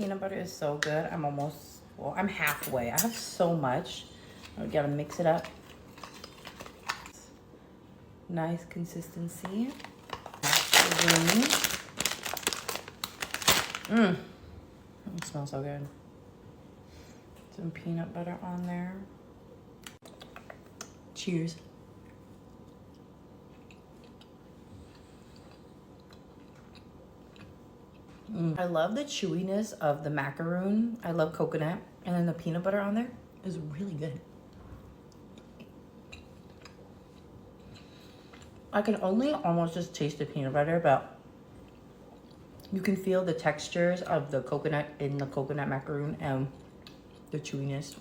peanut butter is so good. I'm almost, well, I'm halfway. I have so much. I gotta mix it up. Nice consistency. Mmm. It smells so good. Some peanut butter on there. Cheers. I love the chewiness of the macaroon. I love coconut. And then the peanut butter on there is really good. I can only almost just taste the peanut butter, but you can feel the textures of the coconut in the coconut macaroon and the chewiness.